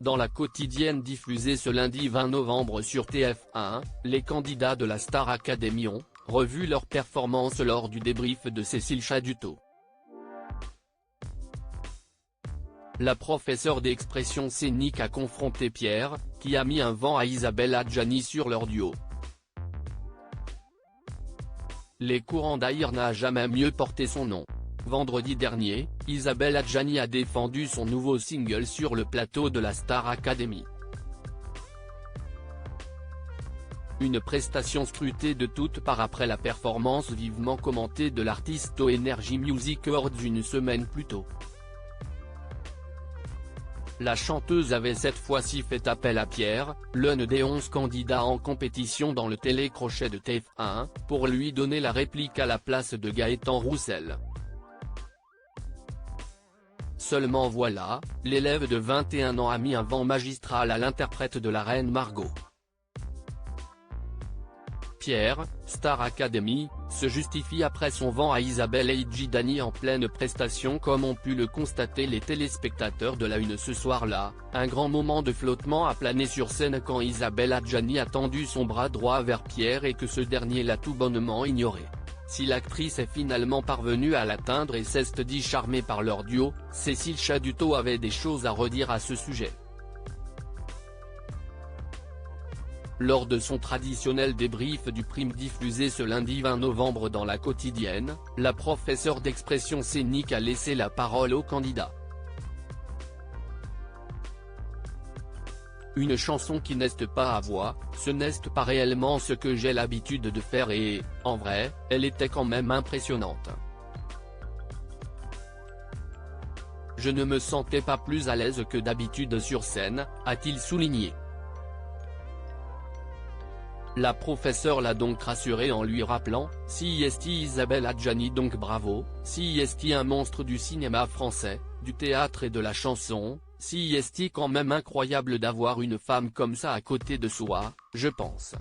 Dans la quotidienne diffusée ce lundi 20 novembre sur TF1, les candidats de la Star Academy ont revu leur performance lors du débrief de Cécile Chaduto. La professeure d'expression scénique a confronté Pierre, qui a mis un vent à Isabelle Adjani sur leur duo. Les courants d'air n'a jamais mieux porté son nom. Vendredi dernier, Isabelle Adjani a défendu son nouveau single sur le plateau de la Star Academy. Une prestation scrutée de toutes parts après la performance vivement commentée de l'artiste au Energy Music Awards une semaine plus tôt. La chanteuse avait cette fois-ci fait appel à Pierre, l'un des 11 candidats en compétition dans le télécrochet de TF1, pour lui donner la réplique à la place de Gaëtan Roussel. Seulement voilà, l'élève de 21 ans a mis un vent magistral à l'interprète de la reine Margot. Pierre, Star Academy, se justifie après son vent à Isabelle Adjani en pleine prestation comme ont pu le constater les téléspectateurs de la Une ce soir-là, un grand moment de flottement a plané sur scène quand Isabelle Adjani a tendu son bras droit vers Pierre et que ce dernier l'a tout bonnement ignoré. Si l'actrice est finalement parvenue à l'atteindre et s'est dit charmée par leur duo, Cécile Chaduto avait des choses à redire à ce sujet. Lors de son traditionnel débrief du prime diffusé ce lundi 20 novembre dans la quotidienne, la professeure d'expression scénique a laissé la parole aux candidats. Une chanson qui n'est pas à voix, ce n'est pas réellement ce que j'ai l'habitude de faire et, en vrai, elle était quand même impressionnante. Je ne me sentais pas plus à l'aise que d'habitude sur scène, a-t-il souligné. La professeure l'a donc rassuré en lui rappelant « Si est Isabelle Adjani donc bravo, si est un monstre du cinéma français, du théâtre et de la chanson, si est quand même incroyable d'avoir une femme comme ça à côté de soi, je pense.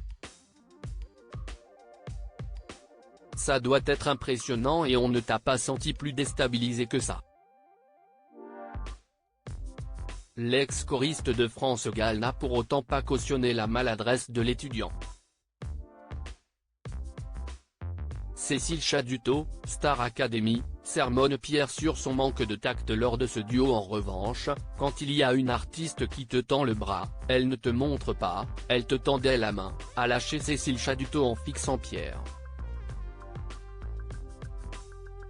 Ça doit être impressionnant et on ne t'a pas senti plus déstabilisé que ça. » L'ex-choriste de France Gall n'a pour autant pas cautionné la maladresse de l'étudiant. Cécile Chaduto, Star Academy, sermonne Pierre sur son manque de tact lors de ce duo. En revanche, quand il y a une artiste qui te tend le bras, elle ne te montre pas, elle te tendait la main, a lâché Cécile Chaduto en fixant Pierre.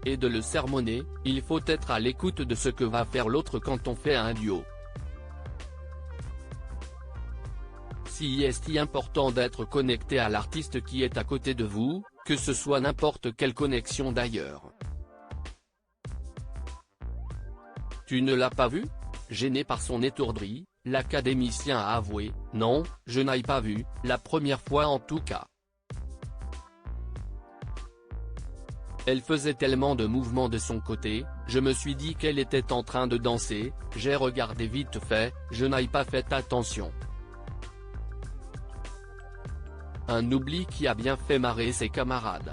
Et de le sermonner, il faut être à l'écoute de ce que va faire l'autre quand on fait un duo. Si est important d'être connecté à l'artiste qui est à côté de vous, que ce soit n'importe quelle connexion d'ailleurs. Tu ne l'as pas vu ? Gêné par son étourderie, l'académicien a avoué « Non, je n'ai pas vu, la première fois en tout cas. Elle faisait tellement de mouvements de son côté, je me suis dit qu'elle était en train de danser, j'ai regardé vite fait, je n'ai pas fait attention. » Un oubli qui a bien fait marrer ses camarades.